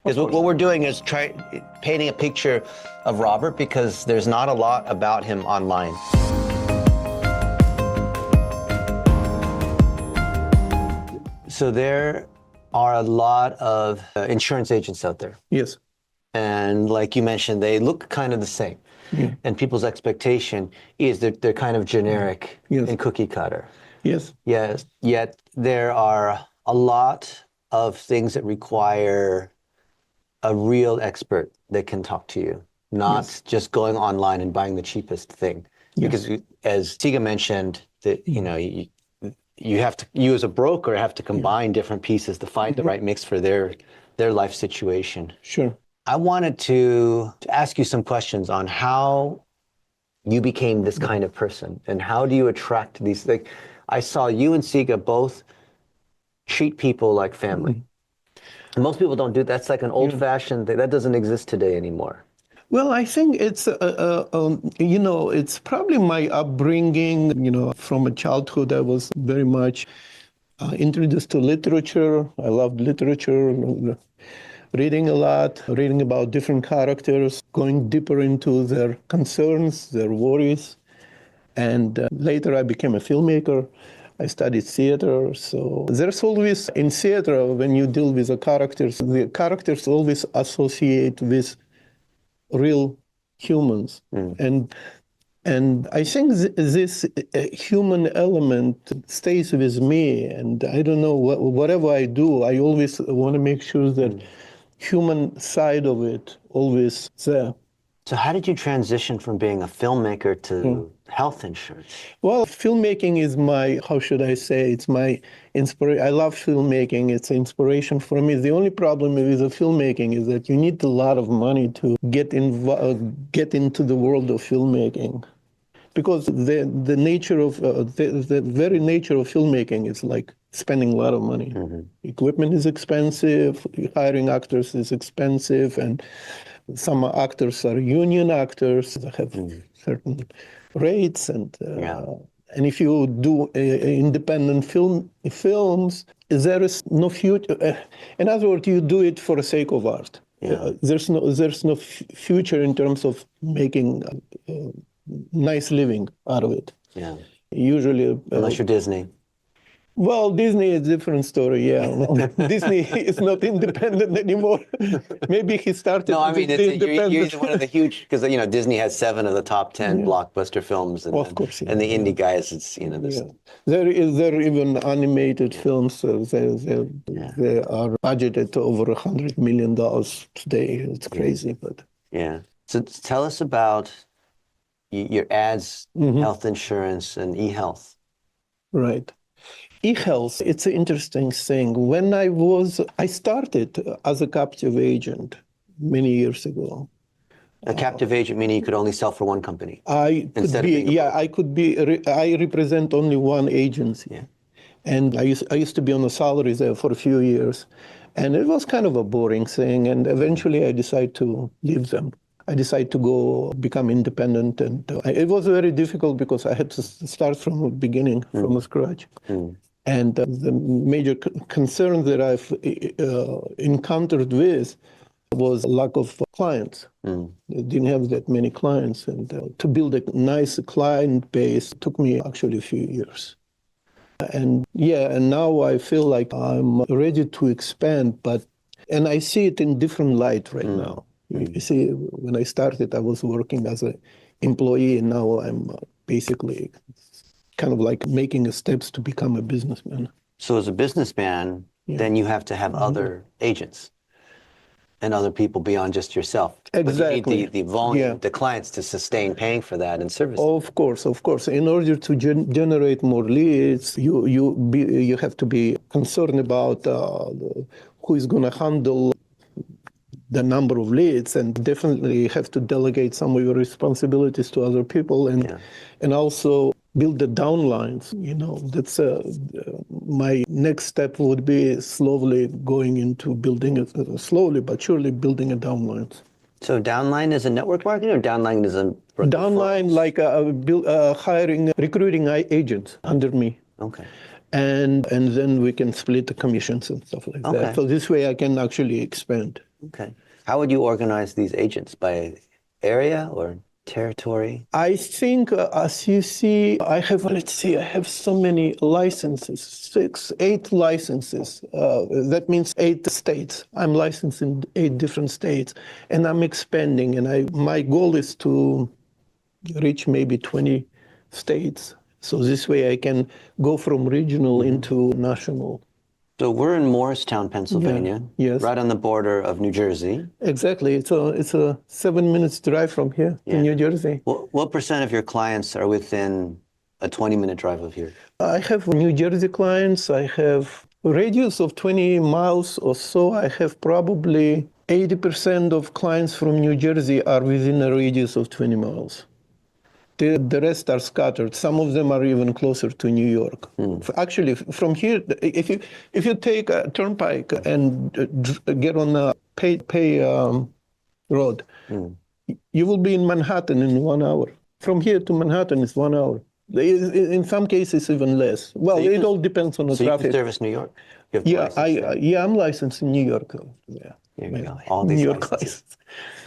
Because what we're doing is painting a picture of Robert because there's not a lot about him online. So there are a lot of insurance agents out there. Yes. And like you mentioned, they look kind of the same. Yeah. And people's expectation is that they're kind of generic and cookie cutter. Yes. Yes. Yet there are a lot of things that require a real expert that can talk to you, not just going online and buying the cheapest thing. Because as Tiga mentioned, that you as a broker have to combine different pieces to find the right mix for their life situation. Sure. I wanted to ask you some questions on how you became this kind of person and how do you attract these. Like, I saw you and Siga both treat people like family. Most people don't do that. That's like an old-fashioned thing. That doesn't exist today anymore. Well, I think it's, it's probably my upbringing. From a childhood, I was very much introduced to literature. I loved literature, reading a lot, reading about different characters, going deeper into their concerns, their worries. And later I became a filmmaker. I studied theater, so there's always, in theater, when you deal with the characters always associate with real humans. And I think this human element stays with me, and I don't know, whatever I do, I always want to make sure that human side of it always there. So how did you transition from being a filmmaker to health insurance? Well, filmmaking is my, how should I say, it's my inspiration. I love filmmaking. It's inspiration for me. The only problem with the filmmaking is that you need a lot of money to get into the world of filmmaking. Because the nature of, the very nature of filmmaking is like spending a lot of money. Equipment is expensive, hiring actors is expensive, and some actors are union actors that have certain rates, and if you do independent films, there is no future. In other words, you do it for the sake of art. There's no future in terms of making nice living out of it. Usually, unless you're Disney. Well, Disney is a different story, Disney is not independent anymore. Maybe he started. No, I mean, you're one of the huge, because Disney has 7 of the top 10 blockbuster films, and of course, and the indie guys, it's this. There are even animated films. They are budgeted over $100 million today. It's crazy, but So tell us about your ads, health insurance, and eHealth. Right. eHealth, it's an interesting thing. When I started as a captive agent many years ago. A captive agent, meaning you could only sell for one company? I represent only one agency. And I used to be on a salary there for a few years. And it was kind of a boring thing. And eventually I decided to leave them. I decided to go become independent. And it was very difficult because I had to start from the beginning, from scratch. And the major concern that I've encountered with was lack of clients. They didn't have that many clients. And to build a nice client base took me actually a few years. And now I feel like I'm ready to expand, and I see it in different light right now. You see, when I started, I was working as an employee, and now I'm basically kind of like making steps to become a businessman. So as a businessman, then you have to have other agents and other people beyond just yourself. Exactly. But you need the volume, the clients to sustain paying for that and service. Of course. In order to generate more leads, you have to be concerned about who is going to handle the number of leads, and definitely have to delegate some of your responsibilities to other people, and also build the downlines. That's my next step would be slowly going into building slowly but surely building a downlines. So downline is a network marketing, or downline is a downline like hiring, recruiting agents under me. Okay. And then we can split the commissions and stuff like that. So this way I can actually expand. Okay. How would you organize these agents? By area or territory? I think, as you see, I have, let's see, I have so many licenses, 8 licenses. That means 8 states. I'm licensed in 8 different states, and I'm expanding. And my goal is to reach maybe 20 states. So this way I can go from regional into national. So we're in Morristown, Pennsylvania, Yes. right on the border of New Jersey. Exactly. It's a 7 minutes drive from here to New Jersey. What percent of your clients are within a 20-minute drive of here? I have New Jersey clients. I have a radius of 20 miles or so. I have probably 80% of clients from New Jersey are within a radius of 20 miles. The rest are scattered. Some of them are even closer to New York. Actually, from here, if you take a turnpike and get on a pay road, you will be in Manhattan in 1 hour. From here to Manhattan is 1 hour. In some cases, even less. Well, So it all depends on the So traffic. you can service New York? You have Yeah, I'm licensed in New York. Yeah, There you go. All these New York licenses. license.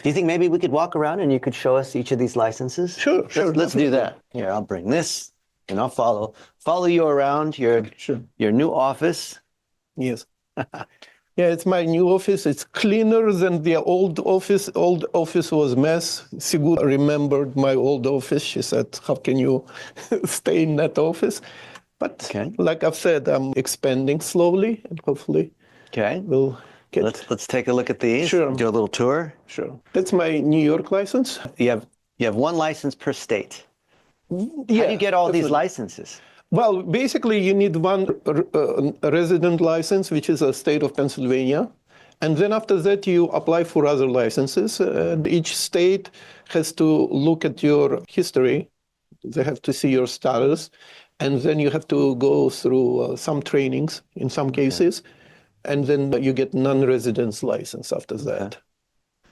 Do you think maybe we could walk around and you could show us each of these licenses? Sure. Let's do that. Here, I'll bring this and I'll follow you around your new office. Yes. Yeah, it's my new office. It's cleaner than the old office. Old office was mess. Sigur remembered my old office. She said, how can you stay in that office? But like I've said, I'm expanding slowly and hopefully we'll get... Let's take a look at these. Sure. Do a little tour. Sure. That's my New York license. You have 1 license per state. Yeah, How do you get all these licenses? Well, basically, you need one resident license, which is a state of Pennsylvania. And then after that, you apply for other licenses. And each state has to look at your history. They have to see your status. And then you have to go through some trainings in some cases. And then you get non-residence license after that.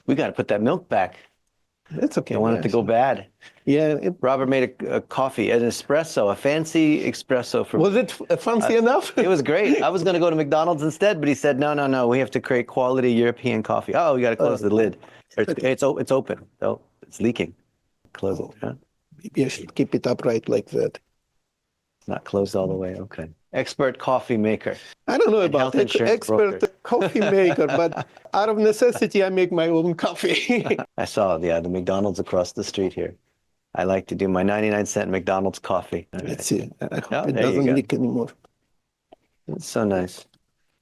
We got to put that milk back. It's okay. I want it to go bad. Yeah. Robert made a coffee, an espresso, a fancy espresso. Was it fancy enough? It was great. I was going to go to McDonald's instead, but he said, no, we have to create quality European coffee. Oh, we got to close the lid. It's open. Oh, it's leaking. Close it. Huh? Maybe I should keep it upright like that. It's not closed all the way. Okay. Expert coffee maker. I don't know about expert coffee maker, but out of necessity, I make my own coffee. I saw, the McDonald's across the street here. I like to do my 99-cent McDonald's coffee. Let's see. I hope it doesn't leak anymore. It's so nice.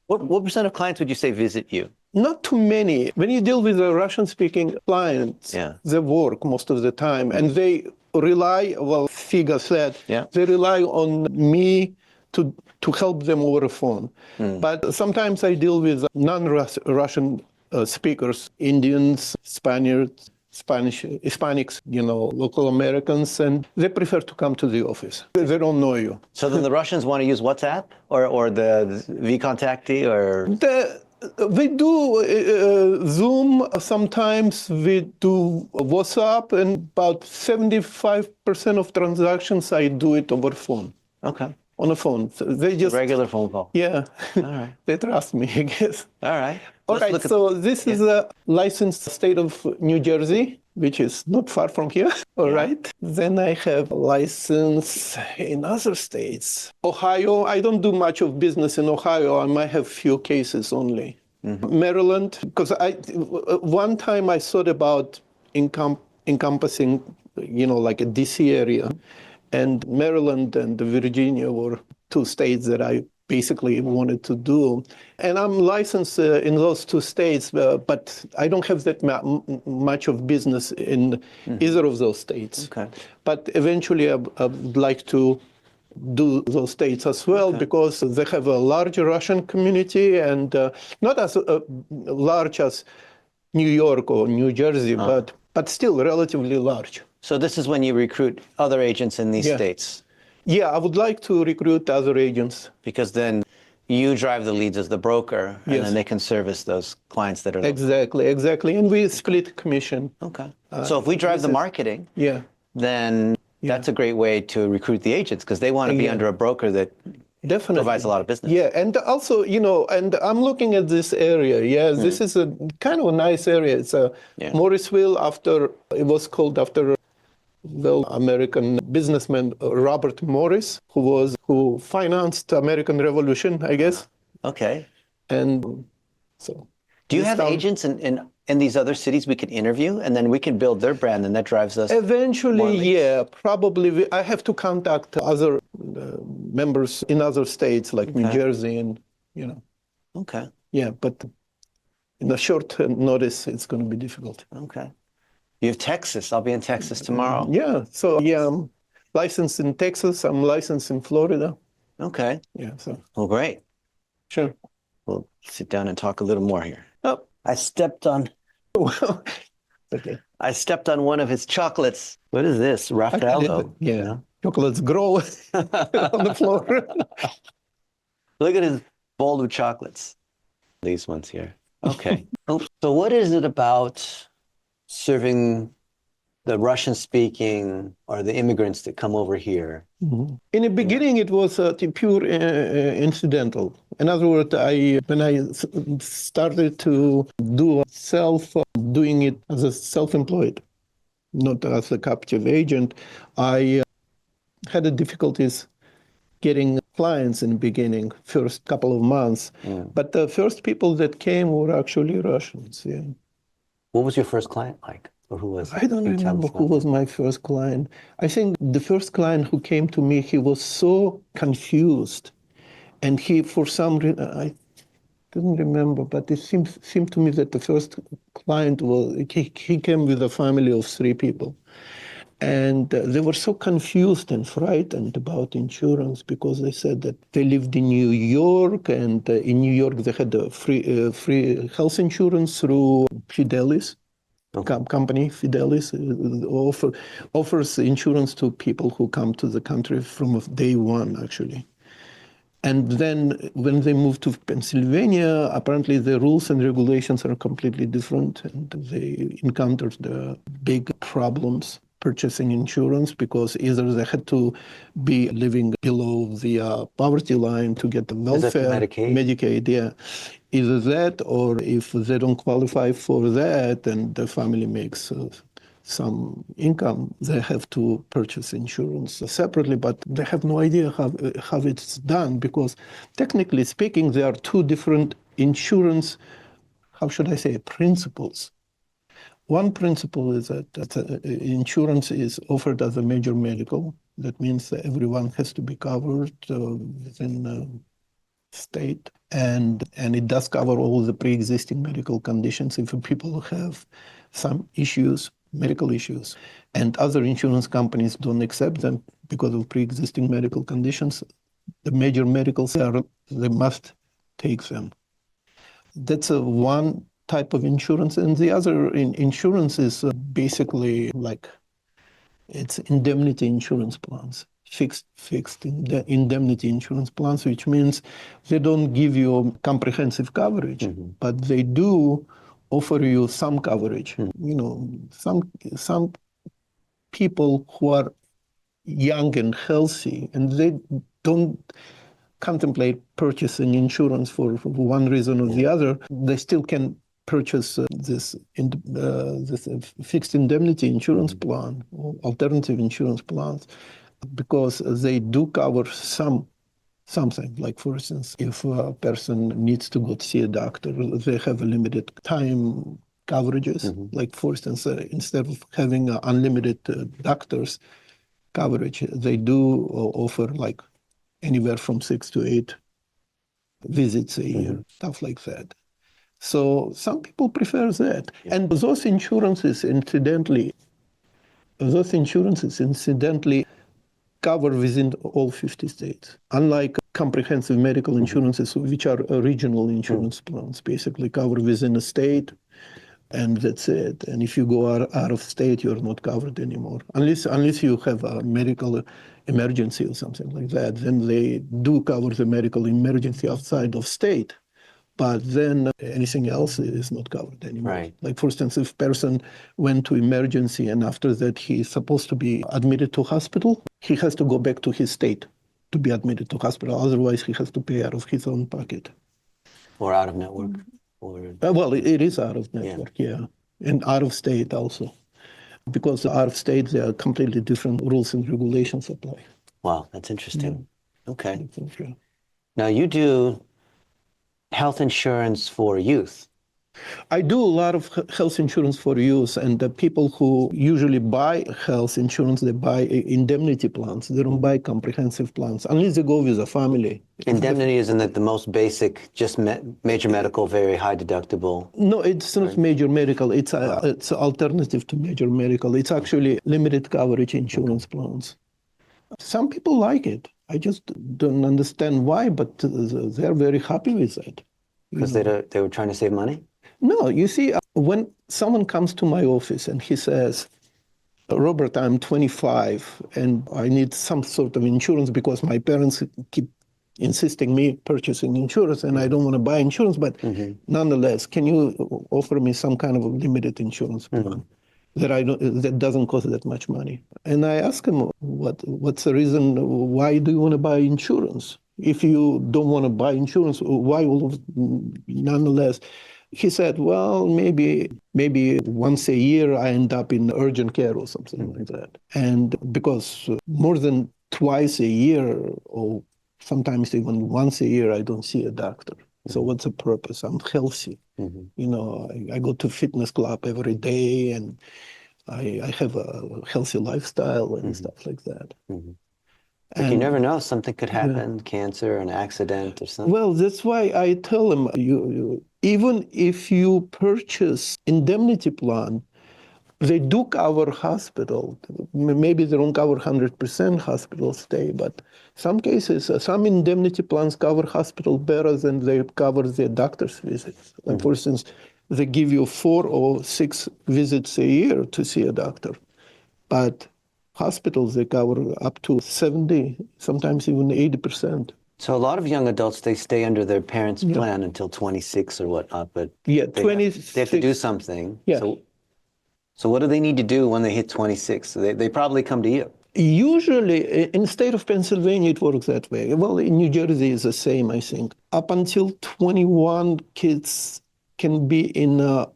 What percent of clients would you say visit you? Not too many. When you deal with the Russian-speaking clients, they work most of the time, and they rely, well, Figa said, they rely on me to help them over the phone. But sometimes I deal with non-Russian speakers, Indians, Spaniards, Hispanics, local Americans, and they prefer to come to the office. They don't know you. So then the Russians want to use WhatsApp or the vKontakty or? We do Zoom. Sometimes we do WhatsApp, and about 75% of transactions I do it over phone. Okay. On the phone. So they just regular phone call. Yeah. All right. They trust me, I guess. All right. All right. So this is a licensed state of New Jersey, which is not far from here. All right. Then I have a license in other states. Ohio. I don't do much of business in Ohio. I might have few cases only. Maryland, because one time I thought about encompassing, like a DC area. And Maryland and Virginia were 2 states that I basically wanted to do. And I'm licensed in those 2 states, but I don't have that much of business in either of those states. Okay. But eventually I would like to do those states as well, because they have a large Russian community, and not as large as New York or New Jersey, but still relatively large. So this is when you recruit other agents in these states? Yeah, I would like to recruit other agents. Because then you drive the leads as the broker, and then they can service those clients that are Exactly. And we split commission. Okay. So if we drive the marketing, then that's a great way to recruit the agents, because they want to be under a broker that Definitely. provides a lot of business. Yeah, and also, and I'm looking at this area. Yeah, this is a kind of a nice area. It's a Morrisville it was called after, well, American businessman Robert Morris, who financed American Revolution, I guess. Okay. And so. Do you have agents in these other cities we could interview, and then we can build their brand, and that drives us? Eventually, yeah, probably. I have to contact other members in other states like New Jersey and, Okay. Yeah, but in a short notice, it's going to be difficult. Okay. You have Texas. I'll be in Texas tomorrow. Yeah. So, yeah, I'm licensed in Texas. I'm licensed in Florida. Okay. Yeah. So. Well, great. Sure. We'll sit down and talk a little more here. Oh. I stepped on. Well, okay. I stepped on one of his chocolates. What is this? Raffaello. Yeah. Chocolates grow on the floor. Look at his bowl of chocolates. These ones here. Okay. So what is it about serving the Russian-speaking or the immigrants that come over here? Mm-hmm. In the beginning, it was pure incidental. In other words, when I started to doing it as a self-employed, not as a captive agent, I had difficulties getting clients in the beginning, first couple of months. Yeah. But the first people that came were actually Russians. Yeah. What was your first client like? Or who was it? I don't remember who was my first client. I think the first client who came to me, he was so confused. And he, for some reason, I didn't remember, but it seemed to me that the first client he came with a family of 3 people. And they were so confused and frightened about insurance because they said that they lived in New York, and in New York they had free health insurance through Fidelis. Company Fidelis offers insurance to people who come to the country from day one, actually. And then when they moved to Pennsylvania, apparently the rules and regulations are completely different, and they encountered the big problems purchasing insurance because either they had to be living below the poverty line to get the welfare, Medicaid, yeah. Either that, or if they don't qualify for that and the family makes some income, they have to purchase insurance separately, but they have no idea how it's done because technically speaking, there are 2 different insurance, how should I say, principles. One principle is that insurance is offered as a major medical. That means that everyone has to be covered within the state. And it does cover all the pre-existing medical conditions if people have some issues, medical issues. And other insurance companies don't accept them because of pre-existing medical conditions. The major medicals, they must take them. That's one type of insurance, and the other insurance is basically like it's indemnity insurance plans, fixed indemnity insurance plans, which means they don't give you comprehensive coverage, but they do offer you some coverage. Some people who are young and healthy, and they don't contemplate purchasing insurance for one reason or the other, they still can purchase this fixed indemnity insurance plan or alternative insurance plans because they do cover something. Like, for instance, if a person needs to go to see a doctor, they have a limited time coverages. Like, for instance, instead of having unlimited doctors coverage, they do offer like anywhere from 6 to 8 visits a year, stuff like that. So some people prefer that. Yeah. And those insurances incidentally cover within all 50 states. Unlike comprehensive medical insurances, which are regional insurance plans, basically cover within a state, and that's it. And if you go out of state, you're not covered anymore. Unless you have a medical emergency or something like that, then they do cover the medical emergency outside of state. But then anything else is not covered anymore. Right. Like, for instance, if a person went to emergency and after that he's supposed to be admitted to hospital, he has to go back to his state to be admitted to hospital. Otherwise, he has to pay out of his own pocket. Or out of network? Or Well, it is out of network, yeah. And out of state also. Because out of state, there are completely different rules and regulations apply. wow, that's interesting. Okay. Yeah. Now you do health insurance for youth. I do a lot of health insurance for youth, and the people who usually buy health insurance, they buy indemnity plans. They don't buy comprehensive plans, unless they go with a family. Indemnity isn't that the most basic, just major medical, very high deductible? No, it's not major medical. It's it's alternative to major medical. It's actually limited coverage insurance plans. Some people like it. I just don't understand why, but they're very happy with it. Because they were trying to save money? No, you see, when someone comes to my office and he says, Robert, I'm 25 and I need some sort of insurance because my parents keep insisting me purchasing insurance and I don't want to buy insurance, but nonetheless, can you offer me some kind of a limited insurance plan that doesn't cost that much money? And I ask him, what's the reason? Why do you want to buy insurance? If you don't want to buy insurance, why will nonetheless? He said, well, maybe once a year I end up in urgent care or something like that. And because more than twice a year or sometimes even once a year, I don't see a doctor. So what's the purpose? I'm healthy. You know, I go to fitness club every day and I have a healthy lifestyle and stuff like that. But you never know, something could happen, cancer, an accident or something. Well, that's why I tell them, even if you purchase indemnity plan, they do cover hospital. Maybe they don't cover 100% hospital stay, but some cases, some indemnity plans cover hospital better than they cover the doctor's visits. Like, for instance, they give you 4 or 6 visits a year to see a doctor. But hospitals, they cover up to 70, sometimes even 80%. So a lot of young adults, they stay under their parents' plan until 26 or whatnot, but Yeah, they 26. have to do something. Yeah. So what do they need to do when they hit 26? So they probably come to you. Usually, in the state of Pennsylvania, it works that way. Well, in New Jersey, it's the same, I think. Up until 21, kids can be in a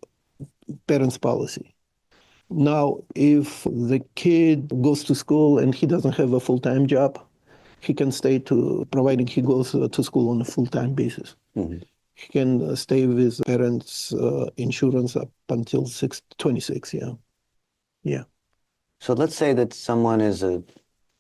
parents' policy. Now, if the kid goes to school and he doesn't have a full-time job, he can stay providing he goes to school on a full-time basis. He can stay with parents' insurance up until 26, yeah. So let's say that someone is a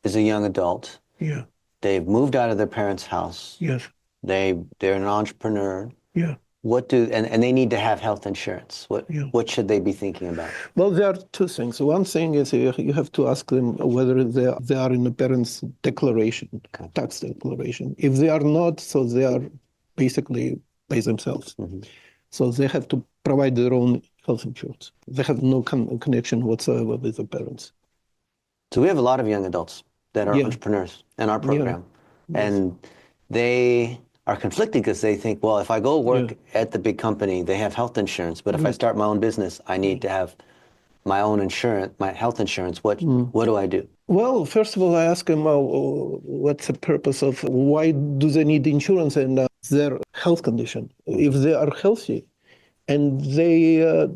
young adult. Yeah. They've moved out of their parents' house. Yes. They're an entrepreneur. Yeah. And they need to have health insurance. What should they be thinking about? Well, there are 2 things. One thing is you have to ask them whether they are in the parents' declaration, tax declaration. If they are not, so they are basically by themselves. So they have to provide their own health insurance. They have no connection whatsoever with the parents. So we have a lot of young adults that are entrepreneurs in our program. And they are conflicted because they think, well, if I go work at the big company, they have health insurance. But if I start my own business, I need to have my own insurance, my health insurance. What do I do? Well, first of all, I ask them, what's the purpose of why do they need insurance and their health condition? If they are healthy and they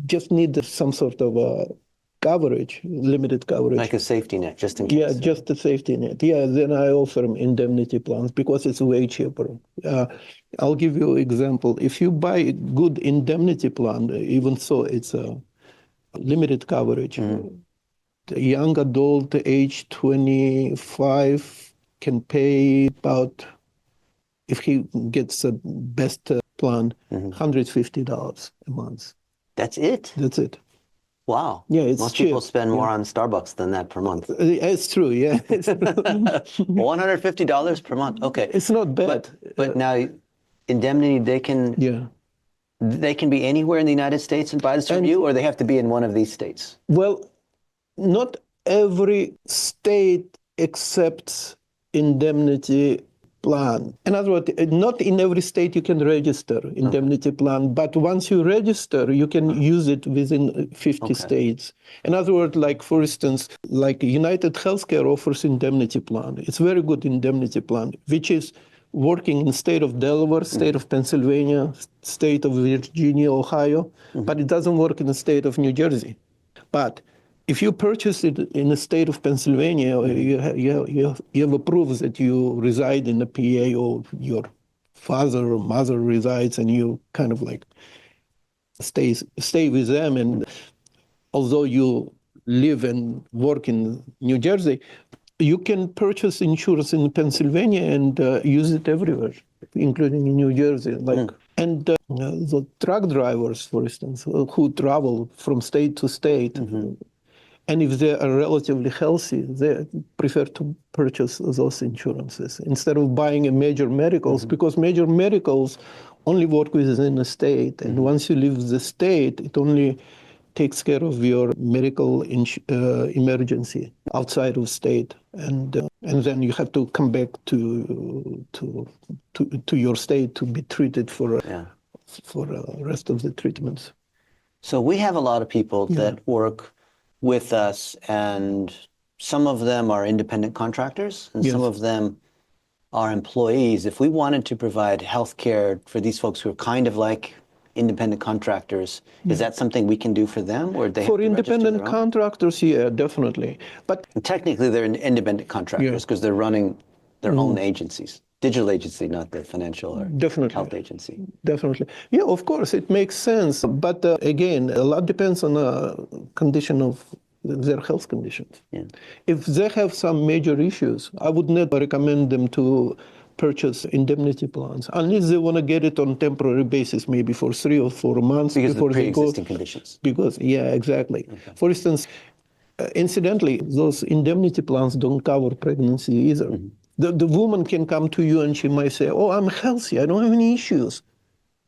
just need some sort of coverage, limited coverage. Like a safety net, just in case. Yeah, just a safety net. Yeah, then I offer them indemnity plans because it's way cheaper. I'll give you an example. If you buy a good indemnity plan, even so it's a limited coverage. The young adult, age 25, can pay about, if he gets the best plan, $150 a month. That's it? That's it. Wow. Yeah, it's Most cheap. people spend more on Starbucks than that per month. It's true, yeah. It's $150 per month. Okay. It's not bad. But now, indemnity, they can be anywhere in the United States and buy this from you, or they have to be in one of these states? Well, not every state accepts indemnity plan. In other words, not in every state you can register indemnity plan, but once you register, you can use it within 50 states. In other words, like for instance, like United Healthcare offers indemnity plan. It's very good indemnity plan, which is working in state of Delaware, state of Pennsylvania, state of Virginia, Ohio, but it doesn't work in the state of New Jersey. But if you purchase it in the state of Pennsylvania, you have a proof that you reside in the PA or your father or mother resides and you kind of like stay with them. And although you live and work in New Jersey, you can purchase insurance in Pennsylvania and use it everywhere, including in New Jersey. And the truck drivers, for instance, who travel from state to state, and if they are relatively healthy, they prefer to purchase those insurances instead of buying a major medicals, because major medicals only work within the state. And once you leave the state, it only takes care of your medical emergency outside of state. And then you have to come back to your state to be treated for the rest of the treatments. So we have a lot of people that work with us, and some of them are independent contractors, and some of them are employees. If we wanted to provide health care for these folks who are kind of like independent contractors, is that something we can do for them, or they for independent contractors? Yeah, definitely. But and technically, they're independent contractors because they're running their own agencies. Digital agency, not the financial or health agency. Definitely. Yeah, of course, it makes sense. But again, a lot depends on the condition of their health conditions. Yeah. If they have some major issues, I would not recommend them to purchase indemnity plans, unless they want to get it on temporary basis, maybe for 3 or 4 months. Because of the pre-existing conditions. Because, exactly. Okay. For instance, incidentally, those indemnity plans don't cover pregnancy either. The woman can come to you and she might say, oh, I'm healthy, I don't have any issues.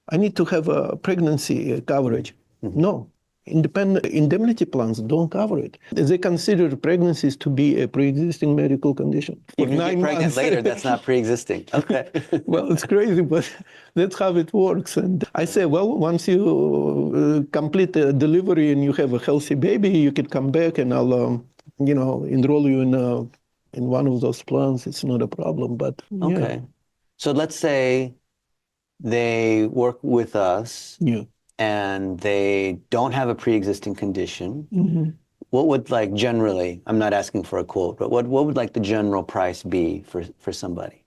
I need to have a pregnancy coverage. No, indemnity plans don't cover it. They consider pregnancies to be a pre-existing medical condition. Even if you get pregnant later, that's not pre-existing. Okay. Well, it's crazy, but that's how it works. And I say, well, once you complete the delivery and you have a healthy baby, you can come back and I'll, enroll you in one of those plans. It's not a problem, but okay. So let's say they work with us and they don't have a pre-existing condition. What would generally, I'm not asking for a quote, but what would the general price be for somebody?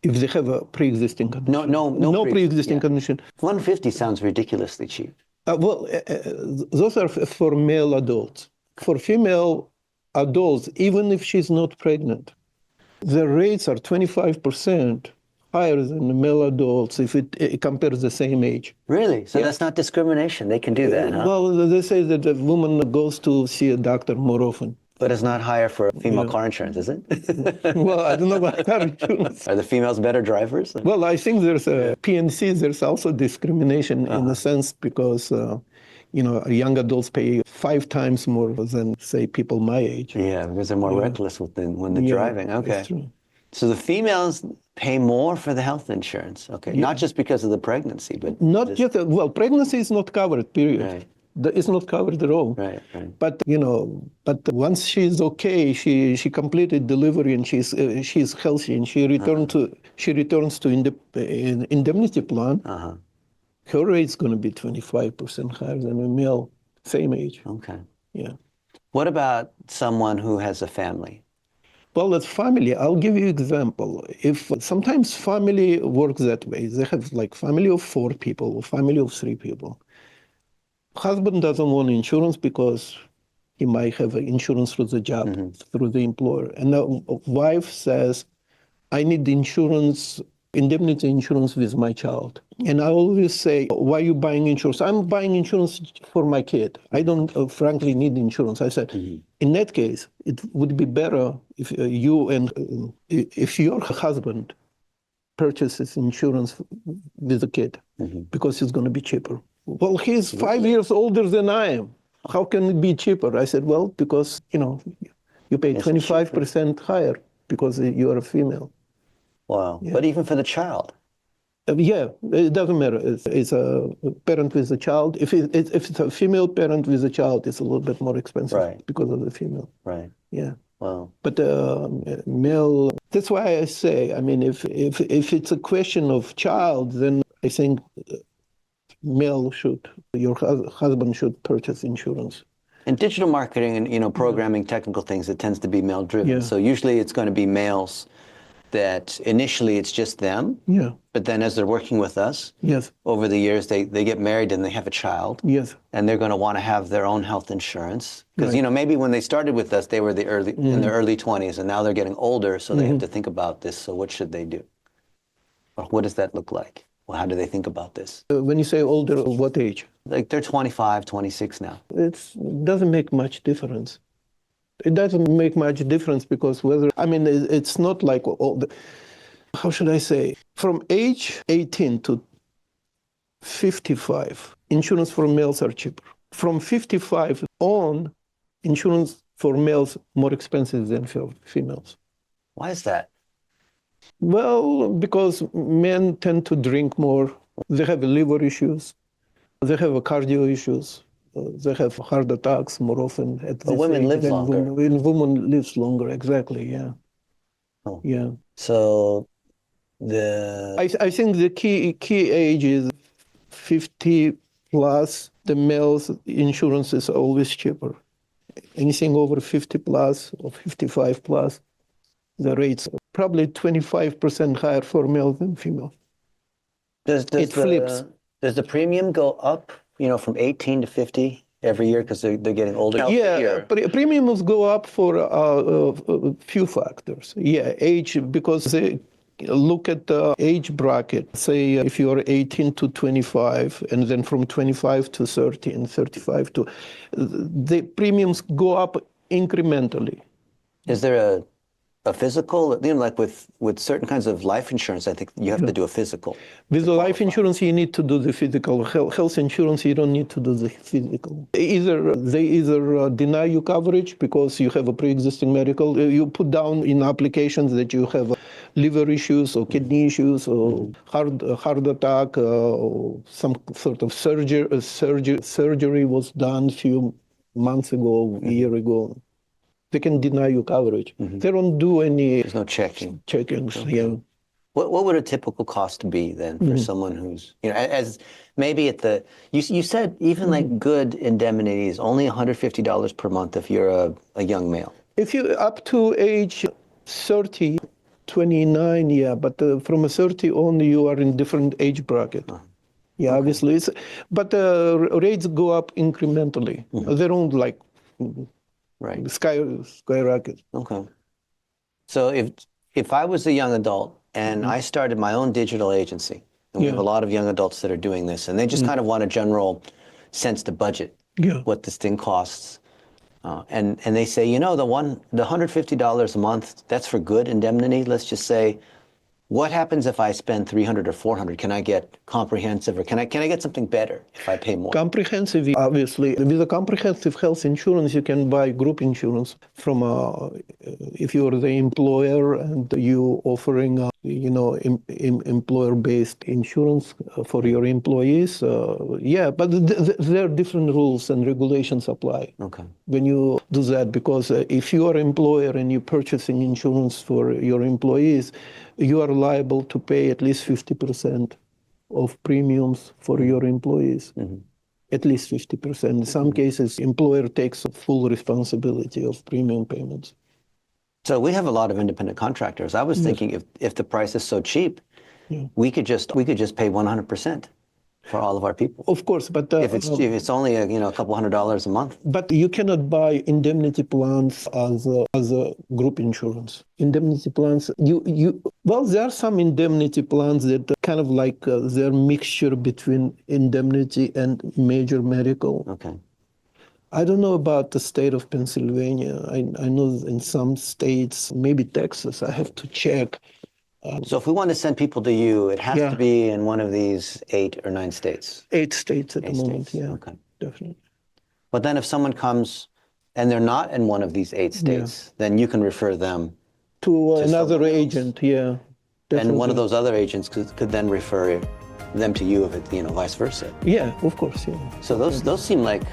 If they have a pre-existing condition? No pre-existing condition. $150 sounds ridiculously cheap. Those are for male adults. For female adults, even if she's not pregnant, the rates are 25% higher than the male adults if it compares the same age. Really? So that's not discrimination. They can do that, huh? Well, they say that the woman goes to see a doctor more often. But it's not higher for female car insurance, is it? Well, I don't know about car insurance. Are the females better drivers? Well, I think there's a PNC, there's also discrimination in a sense because young adults pay 5 times more than, say, people my age. Yeah, because they're more reckless when they're driving. Okay. That's true. So the females pay more for the health insurance. Okay. Not just because of the pregnancy, but not just pregnancy is not covered, period. Right. It's not covered at all. Right. But once she's okay, she completed delivery and she's healthy and she returns to indemnity plan. Her rate's going to be 25% higher than a male same age. Okay. Yeah. What about someone who has a family? Well, that's family. I'll give you an example. If sometimes family works that way, they have family of 4 people or family of 3 people. Husband doesn't want insurance because he might have insurance through the job, through the employer. And the wife says, I need insurance, indemnity insurance with my child. And I always say, why are you buying insurance? I'm buying insurance for my kid. I don't frankly need insurance. I said, in that case, it would be better if if your husband purchases insurance with the kid because it's going to be cheaper. Well, he's 5 years older than I am. How can it be cheaper? I said, well, because, you pay 25% higher because you are a female. Wow. Yeah. But even for the child. Yeah, it doesn't matter. It's a parent with a child. If it's a female parent with a child, it's a little bit more expensive Right. because of the female. Right. Yeah. Wow. But male, that's why I say, I mean, if it's a question of child, then I think male should, your husband should purchase insurance. In digital marketing and, programming technical things, it tends to be male driven. Yeah. So usually it's going to be males that initially it's just them. Yeah. But then as they're working with us, Yes. over the years, they get married and they have a child. Yes. And they're going to want to have their own health insurance. Because, Right. maybe when they started with us, they were in their early 20s, and now they're getting older, so they have to think about this. So what should they do? Or what does that look like? Well, how do they think about this? When you say older, what age? Like they're 25, 26 now. It doesn't make much difference. It doesn't make much difference because it's not like how should I say, from age 18 to 55, insurance for males are cheaper. From 55 on, insurance for males more expensive than for females. Why is that? Well, because men tend to drink more. They have liver issues. They have cardio issues. They have heart attacks more often at this women age live than longer. Women lives longer, exactly, yeah. Oh. Yeah. So I think the key age is 50 plus. The males insurance is always cheaper. Anything over 50 plus or 55 plus, the rates are probably 25% higher for male than female. It flips. Does the premium go up, from 18 to 50 every year because they're getting older? Yeah, premiums go up for a few factors. Yeah, age, because they look at the age bracket. Say if you are 18 to 25, and then from 25 to 30 and 35 to, the premiums go up incrementally. Is there a physical, like with certain kinds of life insurance, I think you have to do a physical. With the life insurance, you need to do the physical. Health insurance, you don't need to do the physical. They deny you coverage because you have a pre-existing medical. You put down in applications that you have liver issues or kidney issues or heart attack or some sort of surgery was done a few months ago, a year ago. They can deny you coverage. They don't do any. There's no checking. Checkings. Okay. Yeah. What would a typical cost be then for someone who's, as maybe you said even like good indemnity is only $150 per month if you're a young male. If you up to age 30, 29, yeah, but from a 30 on, you are in different age bracket. Yeah, okay. Obviously. But rates go up incrementally. They don't like skyrocket. Okay. So if I was a young adult and I started my own digital agency, and we have a lot of young adults that are doing this, and they just kind of want a general sense to budget what this thing costs. And they say, the $150 a month, that's for good indemnity. Let's just say, what happens if I spend $300 or $400? Can I get comprehensive, or can I get something better if I pay more? Comprehensive, obviously. With a comprehensive health insurance, you can buy group insurance from if you are the employer and you offering employer-based insurance for your employees. But there are different rules and regulations apply. Okay. When you do that, because if you are an employer and you're purchasing insurance for your employees, you are liable to pay at least 50% of premiums for your employees. At least 50%. In some cases, employer takes full responsibility of premium payments. So we have a lot of independent contractors. I was thinking if the price is so cheap, we could just pay 100% for all of our people. Of course, but if it's only a couple $100 a month. But you cannot buy indemnity plans as a group insurance. Indemnity plans, there are some indemnity plans that kind of like they're mixture between indemnity and major medical. Okay. I don't know about the state of Pennsylvania. I know in some states, maybe Texas, I have to check. So if we want to send people to you, it has to be in one of these 8 or 9 states? 8 states at the moment, yeah. Okay. Definitely. But then if someone comes and they're not in one of these 8 states, then you can refer them to another agent, And one of definitely. those other agents could then refer them to you if it, vice versa. Yeah, of course, yeah. So those seem like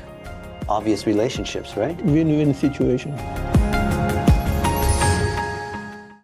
obvious relationships, right? Win-win situation.